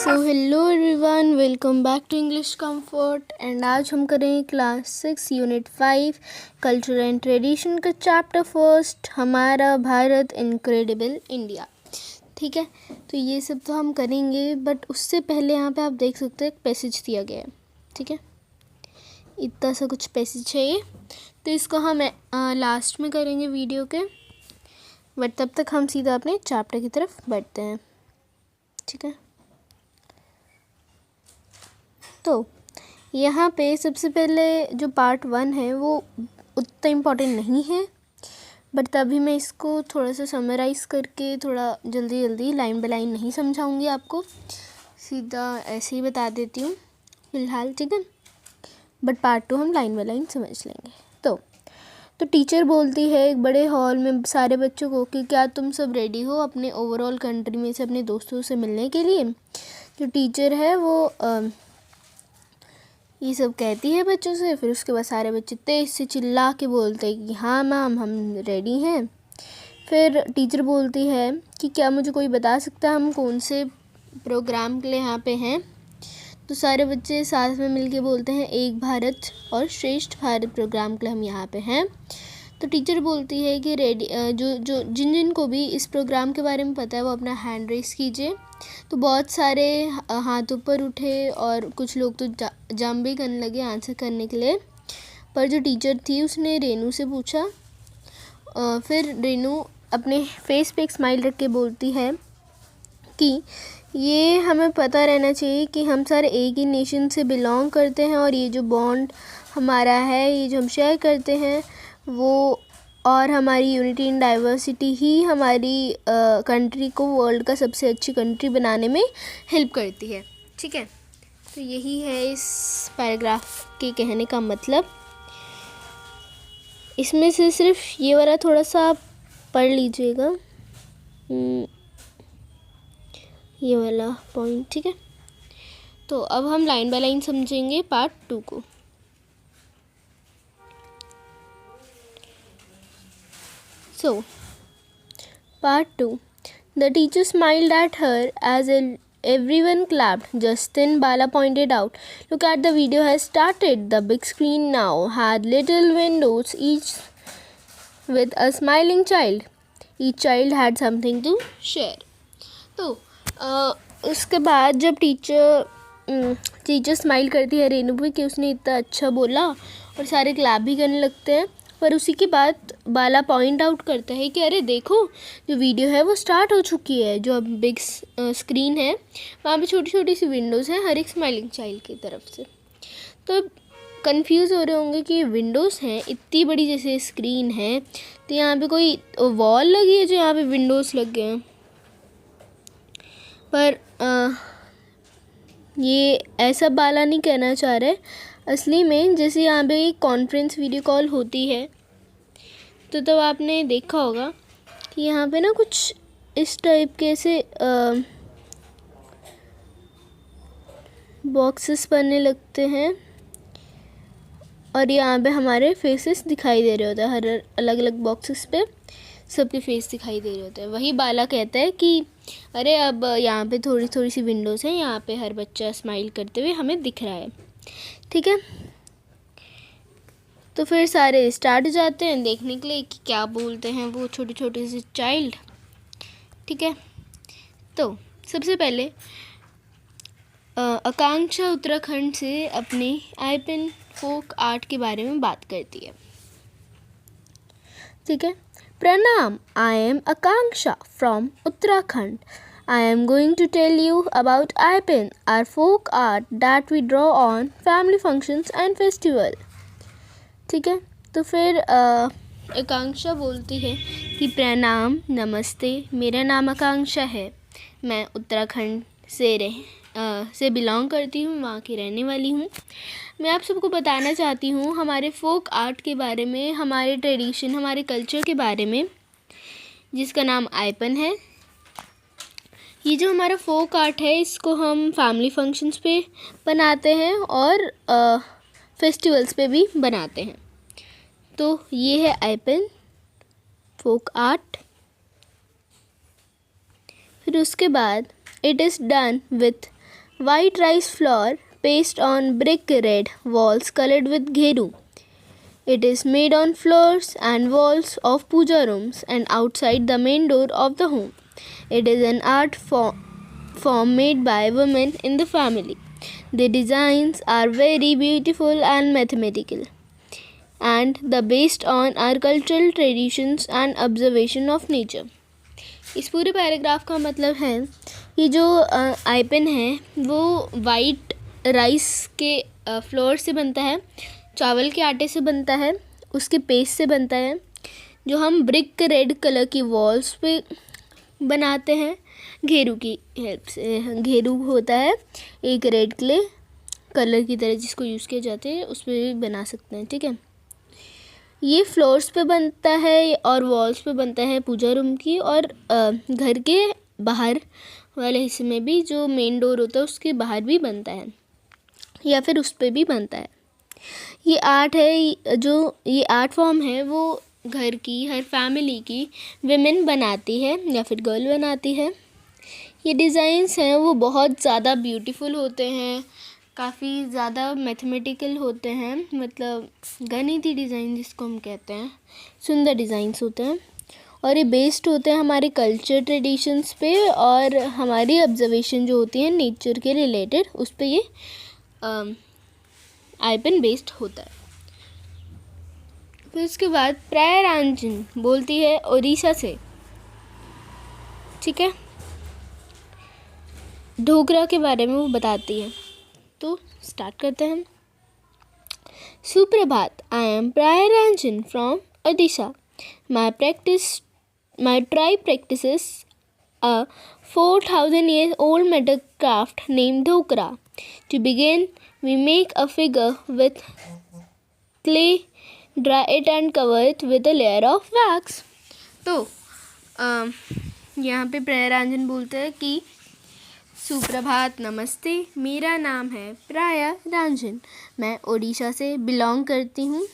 So hello everyone, welcome back to English comfort. And आज हम करेंगे class 6 unit 5 culture and tradition का chapter first, हमारा Bharat incredible India. ठीक है, तो ये सब तो हम करेंगे, बट उससे पहले यहाँ पे आप देख सकते हैं एक पैसेज दिया गया है। ठीक है, इतना सा कुछ पैसेज है ये, तो इसको हम लास्ट में करेंगे वीडियो के, बट तब तक हम सीधा अपने चैप्टर की तरफ बढ़ते हैं। ठीक है, तो यहाँ पे सबसे पहले जो पार्ट 1 है वो उतना इम्पोर्टेंट नहीं है, बट तभी मैं इसको थोड़ा सा समराइज़ करके थोड़ा जल्दी जल्दी लाइन बाय लाइन नहीं समझाऊंगी आपको, सीधा ऐसे ही बता देती हूँ फ़िलहाल। ठीक है, बट पार्ट 2 हम लाइन बाय लाइन समझ लेंगे। तो टीचर बोलती है एक बड़े हॉल में सारे बच्चों को कि क्या तुम सब रेडी हो अपने ओवरऑल कंट्री में से अपने दोस्तों से मिलने के लिए। जो टीचर है वो ये सब कहती है बच्चों से, फिर उसके बाद सारे बच्चे तेज़ से चिल्ला के बोलते हैं कि हाँ मैम हम रेडी हैं। फिर टीचर बोलती है कि क्या मुझे कोई बता सकता है हम कौन से प्रोग्राम के लिए यहाँ पे हैं। तो सारे बच्चे साथ में मिलके बोलते हैं एक भारत और श्रेष्ठ भारत प्रोग्राम के लिए हम यहाँ पे हैं। तो टीचर बोलती है कि रेडी जो जिन को भी इस प्रोग्राम के बारे में पता है वो अपना हैंड रेस कीजिए। तो बहुत सारे हाथ ऊपर उठे और कुछ लोग तो जंप भी करने लगे आंसर करने के लिए। पर जो टीचर थी उसने रेनू से पूछा। फिर रेनू अपने फेस पे एक स्माइल रख के बोलती है कि ये हमें पता रहना चाहिए कि हम सारे एक ही नेशन से बिलोंग करते हैं और ये जो बॉन्ड हमारा है, ये जो हम शेयर करते हैं वो, और हमारी यूनिटी इन डाइवर्सिटी ही हमारी कंट्री को वर्ल्ड का सबसे अच्छी कंट्री बनाने में हेल्प करती है। ठीक है, तो यही है इस पैराग्राफ के कहने का मतलब। इसमें से सिर्फ ये वाला थोड़ा सा पढ़ लीजिएगा, ये वाला पॉइंट। ठीक है, तो अब हम लाइन बाय लाइन समझेंगे पार्ट 2 को। So, part 2. The teacher smiled at her as everyone clapped. Just then Bala pointed out, "Look at the video has started. The big screen now had little windows, each with a smiling child. Each child had something to share." तो उसके बाद जब teacher smile करती है रेनू पे कि उसने इतना अच्छा बोला और सारे क्लैप भी करने लगते हैं। पर उसी के बाद बाला पॉइंट आउट करता है कि अरे देखो जो वीडियो है वो स्टार्ट हो चुकी है। जो अब बिग स्क्रीन है वहाँ पे छोटी छोटी सी विंडोज़ हैं हर एक स्माइलिंग चाइल्ड की तरफ से। तो कंफ्यूज हो रहे होंगे कि विंडोज़ हैं, इतनी बड़ी जैसे स्क्रीन है, तो यहाँ पे कोई वॉल लगी है जो यहाँ पे विंडोज़ लग गए हैं। पर ये ऐसा बाला नहीं कहना चाह रहे। असली में जैसे यहाँ पे एक कॉन्फ्रेंस वीडियो कॉल होती है तो तब आपने देखा होगा कि यहाँ पे ना कुछ इस टाइप के ऐसे बॉक्सेस बनने लगते हैं और यहाँ पे हमारे फेसेस दिखाई दे रहे होते हैं। हर अलग अलग बॉक्सेस पे सबके फेस दिखाई दे रहे होते हैं। वही बाला कहता है कि अरे अब यहाँ पे थोड़ी थोड़ी सी विंडोज़ हैं, यहाँ पे हर बच्चा स्माइल करते हुए हमें दिख रहा है। ठीक है, तो फिर सारे स्टार्ट हो जाते हैं देखने के लिए कि क्या बोलते हैं वो छोटे छोटे से चाइल्ड। ठीक है, तो सबसे पहले आकांक्षा उत्तराखंड से अपने आइपन फोक आर्ट के बारे में बात करती है। ठीक है, Pranam, I am Akanksha from Uttarakhand. I am going to tell you about Aipin, our folk art that we draw on family functions and festival. ठीक है, तो फिर आकांक्षा बोलती है कि प्रणाम, नमस्ते, मेरा नाम आकांक्षा है, मैं उत्तराखंड से बिलोंग करती हूँ, वहाँ की रहने वाली हूँ। मैं आप सबको बताना चाहती हूँ हमारे फोक आर्ट के बारे में, हमारे ट्रेडिशन, हमारे कल्चर के बारे में, जिसका नाम आइपन है। ये जो हमारा फोक आर्ट है इसको हम फैमिली फंक्शंस पे बनाते हैं और फेस्टिवल्स पे भी बनाते हैं। तो ये है आइपन फोक आर्ट। फिर उसके बाद it is done with white rice flour paste on brick red walls colored with gheru. It is made on floors and walls of puja rooms and outside the main door of the home. It is an art form made by women in the family. The designs are very beautiful and mathematical, and the based on our cultural traditions and observation of nature. इस पूरे paragraph का मतलब है कि जो आइपन है वो white rice के फ्लोर से बनता है, चावल के आटे से बनता है, उसके पेस्ट से बनता है, जो हम ब्रिक रेड कलर की वॉल्स पे बनाते हैं घेरू की हेल्प से। घेरू होता है एक रेड क्ले कलर की तरह जिसको यूज़ किया जाता है, उस पर भी बना सकते हैं। ठीक है, ये फ्लोर्स पे बनता है और वॉल्स पे बनता है पूजा रूम की, और घर के बाहर वाले हिस्से में भी जो मेन डोर होता है उसके बाहर भी बनता है या फिर उस पे भी बनता है। ये आर्ट है, जो ये आर्ट फॉर्म है वो घर की हर फैमिली की विमेन बनाती है या फिर गर्ल बनाती है। ये डिज़ाइंस हैं वो बहुत ज़्यादा ब्यूटीफुल होते हैं, काफ़ी ज़्यादा मैथमेटिकल होते हैं, मतलब गणितीय डिज़ाइन जिसको हम कहते हैं, सुंदर डिज़ाइंस होते हैं, और ये बेस्ड होते हैं हमारे कल्चर ट्रेडिशंस पे और हमारी ऑब्जर्वेशन जो होती है नेचर के रिलेटेड, उस पे ये आइपन बेस्ड होता है। फिर उसके बाद प्रायरांजन बोलती है ओडिशा से। ठीक है, ढोकरा के बारे में वो बताती है, तो स्टार्ट करते हैं। सुप्रभात, I am Priyaranjan from Odisha. My tribe practices a 4,000 years old metal craft named dhokra. To begin, we make a figure with clay, dry it and cover it with a layer of wax. तो यहाँ पे प्रायरांजन बोलते हैं कि सुप्रभात, नमस्ते, मेरा नाम है प्रायरांजन, मैं ओडिशा से बिलोंग करती हूँ,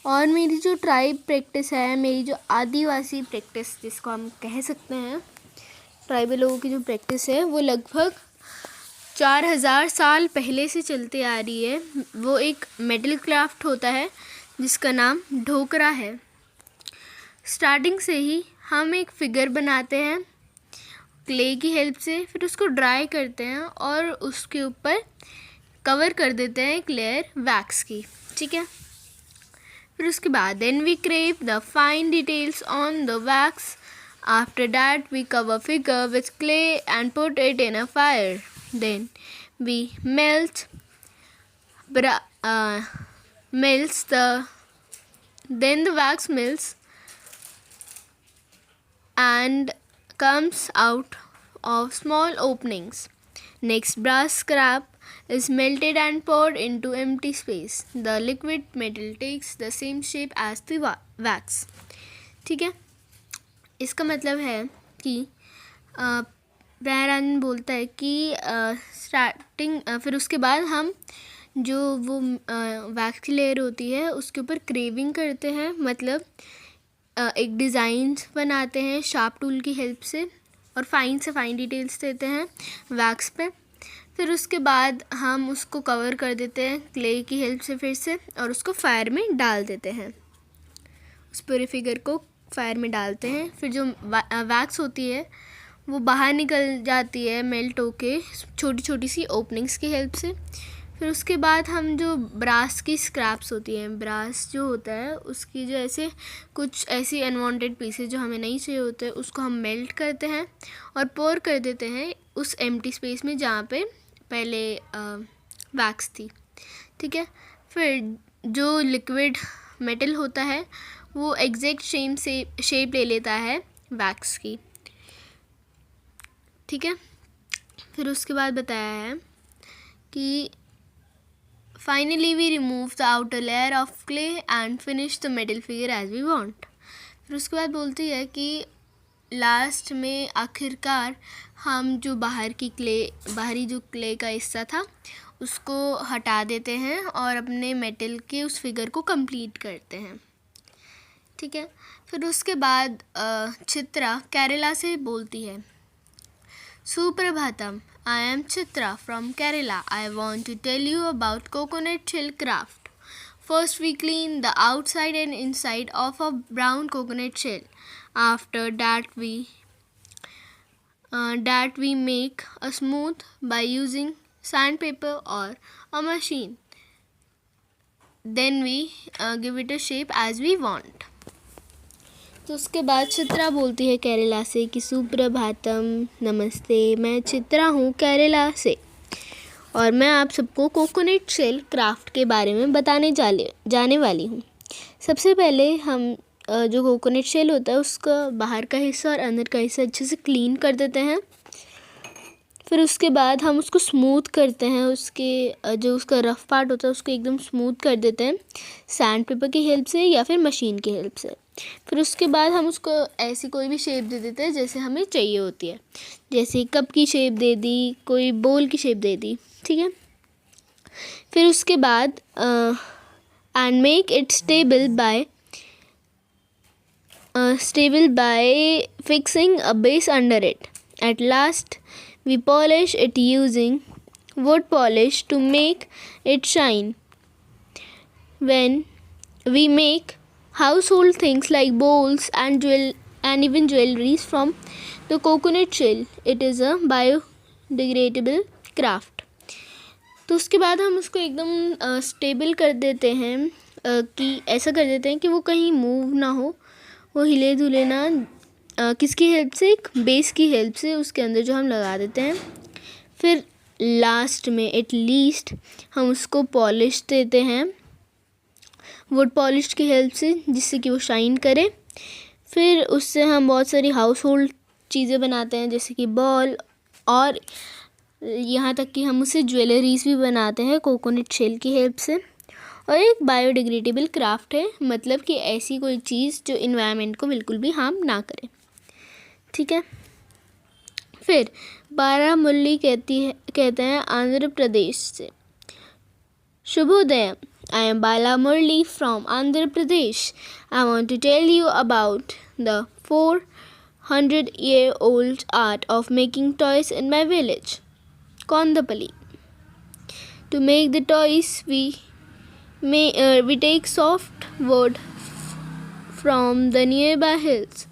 और मेरी जो ट्राइब प्रैक्टिस है, मेरी जो आदिवासी प्रैक्टिस जिसको हम कह सकते हैं, ट्राइबल लोगों की जो प्रैक्टिस है वो लगभग 4,000 साल पहले से चलती आ रही है। वो एक मेटल क्राफ्ट होता है जिसका नाम ढोकरा है। स्टार्टिंग से ही हम एक फिगर बनाते हैं क्ले की हेल्प से, फिर उसको ड्राई करते हैं और उसके ऊपर कवर कर देते हैं एक लेयर वैक्स की। ठीक है, फिर उसके बाद then we crepe the fine details on the wax. After that we cover figure with clay and put it in a fire. Then we melt then the wax melts and comes out of small openings. Next, brass scrap is melted and poured into empty space. The liquid metal takes the same shape as the wax. ठीक है, इसका मतलब है कि प्रायरांजन बोलता है कि starting फिर उसके बाद हम जो वो वैक्स की लेयर होती है उसके ऊपर क्रेविंग करते हैं, मतलब एक डिज़ाइन बनाते हैं शार्प टूल की हेल्प से और फाइन से फाइन डिटेल्स देते हैं वैक्स पे। फिर उसके बाद हम उसको कवर कर देते हैं क्ले की हेल्प से फिर से, और उसको फायर में डाल देते हैं। उस पूरे फिगर को फायर में डालते हैं, फिर जो वैक्स होती है वो बाहर निकल जाती है मेल्ट होके छोटी छोटी सी ओपनिंग्स की हेल्प से। फिर उसके बाद हम जो ब्रास की स्क्रैप्स होती हैं, ब्रास जो होता है उसकी जो ऐसे कुछ ऐसी अनवांटेड पीसेस जो हमें नहीं चाहिए होते, उसको हम मेल्ट करते हैं और पोर कर देते हैं उस एम्प्टी स्पेस में जहाँ पे पहले वैक्स थी। ठीक है, फिर जो लिक्विड मेटल होता है वो एग्जैक्ट शेप ले लेता है वैक्स की। ठीक है, फिर उसके बाद बताया है कि finally we remove the outer layer of clay and finish the metal figure as we want. फिर उसके बाद बोलती है कि लास्ट में आखिरकार हम जो बाहरी जो क्ले का हिस्सा था उसको हटा देते हैं और अपने मेटल के उस फिगर को कंप्लीट करते हैं। ठीक है, फिर उसके बाद चित्रा केरला से बोलती है, Suprabhatam, I am Chitra from Kerala. I want to tell you about coconut shell craft. First, we clean the outside and inside of a brown coconut shell. After that we make a smooth by using sandpaper or a machine. Then we give it a shape as we want. तो उसके बाद चित्रा बोलती है केरला से कि सुप्रभातम, नमस्ते, मैं चित्रा हूँ केरला से और मैं आप सबको कोकोनट शेल क्राफ्ट के बारे में बताने जाने वाली हूँ। सबसे पहले हम जो कोकोनट शेल होता है उसका बाहर का हिस्सा और अंदर का हिस्सा अच्छे से क्लीन कर देते हैं। फिर उसके बाद हम उसको स्मूथ करते हैं, उसके जो उसका रफ़ पार्ट होता है उसको एकदम स्मूथ कर देते हैं सैंड पेपर की हेल्प से या फिर मशीन की हेल्प से। फिर उसके बाद हम उसको ऐसी कोई भी शेप दे देते हैं जैसे हमें चाहिए होती है, जैसे कप की शेप दे दी, कोई बोल की शेप दे दी, ठीक है। फिर उसके बाद and make it stable bye fixing a base under it. At last we polish it using wood polish to make it shine. When we make household things like bowls and even jewelries from the coconut shell, it is a biodegradable craft. तो उसके बाद हम उसको एकदम stable कर देते हैं, कि ऐसा कर देते हैं कि वो कहीं मूव ना हो, वो हिले धुले ना, किसकी हेल्प से, एक बेस की हेल्प से उसके अंदर जो हम लगा देते हैं। फिर लास्ट में एटलीस्ट हम उसको पॉलिश देते हैं वुड पॉलिश की हेल्प से, जिससे कि वो शाइन करे। फिर उससे हम बहुत सारी हाउस होल्ड चीज़ें बनाते हैं जैसे कि बॉल, और यहाँ तक कि हम उससे ज्वेलरीज भी बनाते हैं कोकोनट शेल की हेल्प से। और एक बायोडिग्रेडेबल क्राफ्ट है, मतलब कि ऐसी कोई चीज़ जो इन्वायरमेंट को बिल्कुल भी हार्म ना करे, ठीक है। फिर बारामुल्ली कहते हैं आंध्र प्रदेश से। शुभोदय, I am Bala Murali from Andhra Pradesh. I want to tell you about the 400-year-old art of making toys in my village Kondapalli. To make the toys, we take soft wood from the nearby hills.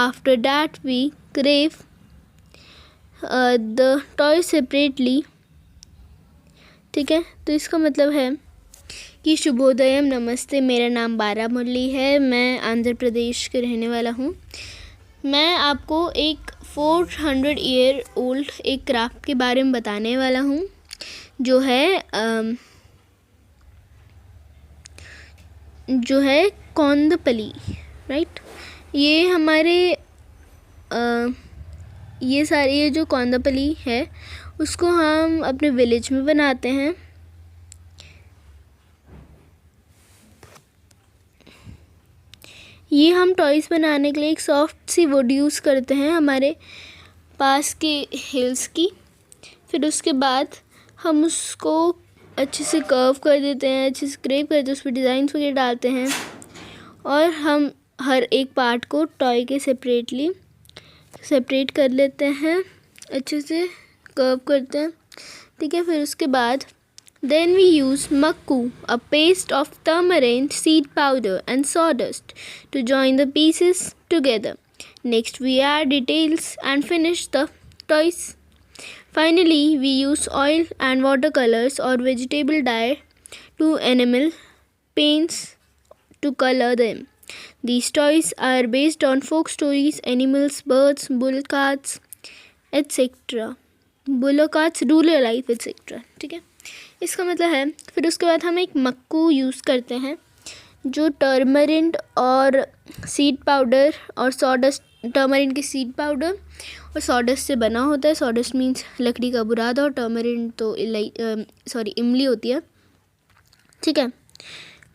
After that, we carve the toys separately. ठीक है, तो इसका मतलब है कि शुभोदयम, नमस्ते, मेरा नाम बारामुरली है, मैं आंध्र प्रदेश के रहने वाला हूँ। मैं आपको एक 400-year-old एक क्राफ्ट के बारे में बताने वाला हूँ जो है कोंदपली, राइट। ये हमारे ये जो कोंदपली है उसको हम अपने विलेज में बनाते हैं। ये हम टॉयज़ बनाने के लिए एक सॉफ्ट सी वुड यूज़ करते हैं हमारे पास के हिल्स की। फिर उसके बाद हम उसको अच्छे से कर्व कर देते हैं, अच्छे से क्रेप करते हैं, उस पर डिज़ाइंस वगैरह डालते हैं, और हम हर एक पार्ट को टॉय के सेपरेट कर लेते हैं, अच्छे से कर्व करते हैं, ठीक है। फिर उसके बाद then we use makku, a paste of tamarind seed powder and sawdust to join the pieces together. Next we add details and finish the toys. Finally, we use oil and watercolors or vegetable dye to enamel paints to color them. These toys are based on folk stories, animals, birds, bull carts, etc. Bulo carts, rural life, etc. ठीक है, इसका मतलब है। फिर उसके बाद हम एक मक्कू यूज़ करते हैं जो टर्मरिन और सीड पाउडर और सॉडस्ट, टर्मरिन की सीड पाउडर और सॉडस्ट से बना होता है। सॉडस्ट मीन्स लकड़ी का बुरादा और टर्मरिन तो इमली होती है, ठीक है।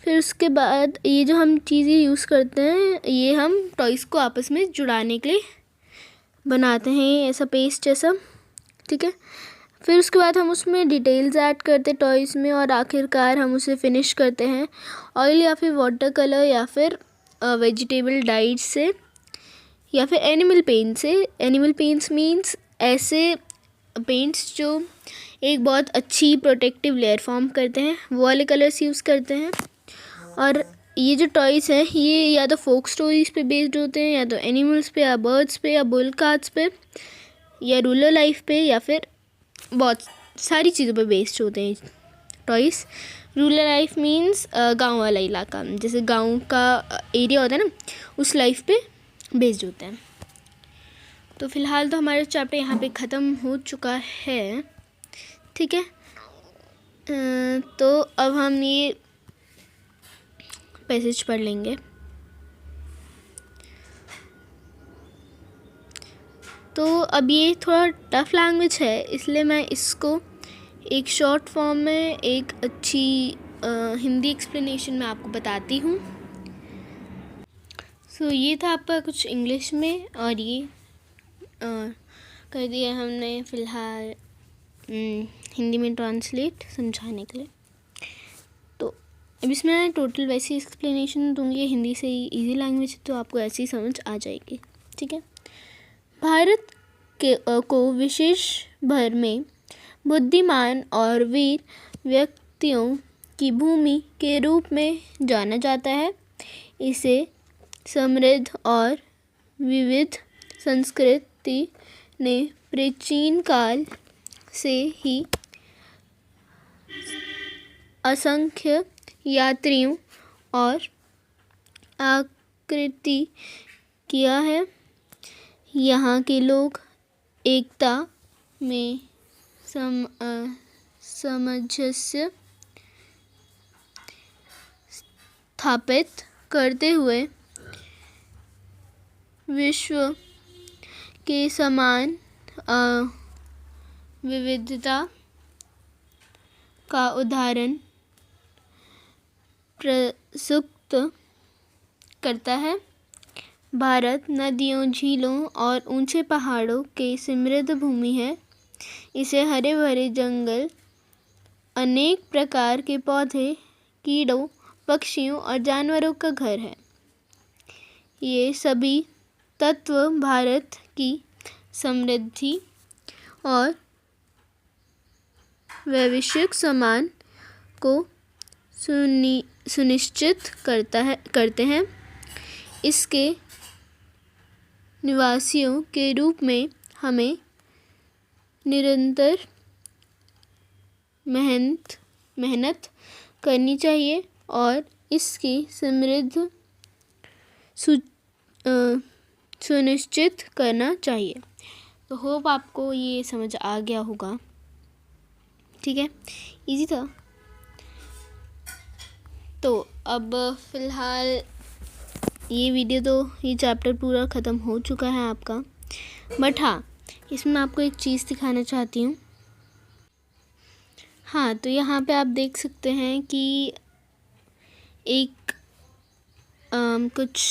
फिर उसके बाद ये जो हम चीज़ें यूज़ करते हैं ये हम टॉयज़ को आपस में जुड़ाने के लिए बनाते हैं, ऐसा पेस्ट जैसा, ठीक है। फिर उसके बाद हम उसमें डिटेल्स ऐड करते हैं टॉयज़ में, और आखिरकार हम उसे फिनिश करते हैं ऑयल या फिर वाटर कलर या फिर वेजिटेबल डाइज से या फिर एनिमल पेंट से। एनिमल पेंट्स मीन्स ऐसे पेंट्स जो एक बहुत अच्छी प्रोटेक्टिव लेयर फॉर्म करते हैं वो वाले कलर्स यूज़ करते हैं। और ये जो टॉयज़ हैं ये या तो फोक स्टोरीज़ पे बेस्ड होते हैं, या तो एनिमल्स पे, या बर्ड्स पे, या बुल कार्ड्स पे, या रूरल लाइफ पे, या फिर बहुत सारी चीज़ों पे बेस्ड होते हैं टॉयज़। रूरल लाइफ मीन्स गांव वाला इलाका, जैसे गांव का एरिया होता है ना, उस लाइफ पे बेस्ड होता है। तो फ़िलहाल तो हमारा चैप्टर यहाँ पे ख़त्म हो चुका है, ठीक है। तो अब हम ये पैसेज पढ़ लेंगे। तो अब ये थोड़ा टफ लैंग्वेज है, इसलिए मैं इसको एक शॉर्ट फॉर्म में एक अच्छी हिंदी एक्सप्लेनेशन में आपको बताती हूँ। सो ये था आपका कुछ इंग्लिश में, और ये कर दिया हमने फ़िलहाल हिंदी में ट्रांसलेट समझाने के लिए। तो अब इसमें मैं टोटल वैसी एक्सप्लेनेशन दूँगी, हिंदी से ही इजी लैंग्वेज है तो आपको ऐसे ही समझ आ जाएगी, ठीक है। भारत को विशेष भर में बुद्धिमान और वीर व्यक्तियों की भूमि के रूप में जाना जाता है। इसे समृद्ध और विविध संस्कृति ने प्राचीन काल से ही असंख्य यात्रियों और आकृति किया है। यहाँ के लोग एकता में सामंजस्य स्थापित करते हुए विश्व के समान विविधता का उदाहरण प्रस्तुत करता है। भारत नदियों, झीलों और ऊंचे पहाड़ों की समृद्ध भूमि है। इसे हरे भरे जंगल, अनेक प्रकार के पौधे, कीड़ों, पक्षियों और जानवरों का घर है। ये सभी तत्व भारत की समृद्धि और वैश्विक सम्मान को सुनिश्चित करते हैं। इसके निवासियों के रूप में हमें निरंतर मेहनत करनी चाहिए और इसकी समृद्ध सुनिश्चित करना चाहिए। तो होप आपको ये समझ आ गया होगा, ठीक है, इजी था। तो अब फ़िलहाल ये चैप्टर पूरा ख़त्म हो चुका है आपका, बट हाँ, इसमें मैं आपको एक चीज़ दिखाना चाहती हूँ। हाँ, तो यहाँ पे आप देख सकते हैं कि एक कुछ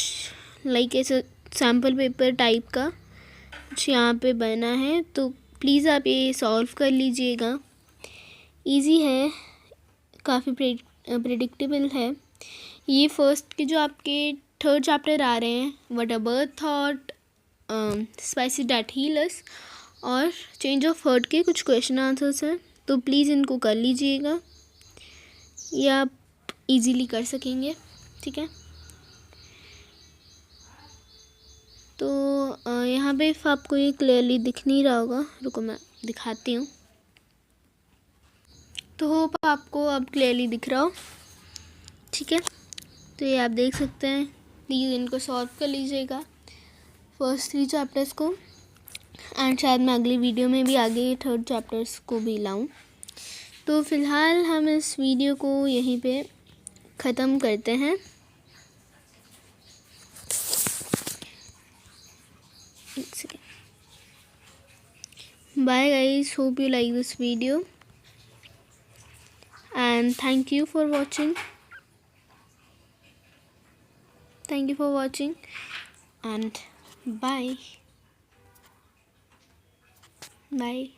लाइक ऐसा सैम्पल पेपर टाइप का कुछ यहाँ पे बना है, तो प्लीज़ आप ये सॉल्व कर लीजिएगा। इजी है, काफ़ी प्रेडिक्टेबल है। ये फर्स्ट के जो आपके 3rd चैप्टर आ रहे हैं, what a bird thought, spices that heal us और चेंज ऑफ हार्ट के कुछ क्वेश्चन आंसर्स हैं, तो प्लीज़ इनको कर लीजिएगा, ये आप इजीली कर सकेंगे, ठीक है। तो यहाँ पे इफ़ आपको ये क्लियरली दिख नहीं रहा होगा, रुको मैं दिखाती हूँ। तो होप आपको अब क्लियरली दिख रहा हो, ठीक है। तो ये आप देख सकते हैं, प्लीज़ इनको सॉल्व कर लीजिएगा फर्स्ट 3 चैप्टर्स को, एंड शायद मैं अगली वीडियो में भी आगे 3rd चैप्टर्स को भी लाऊं। तो फ़िलहाल हम इस वीडियो को यहीं पे ख़त्म करते हैं। Bye guys, hope you like this video and thank you for watching. Thank you for watching and bye. Bye.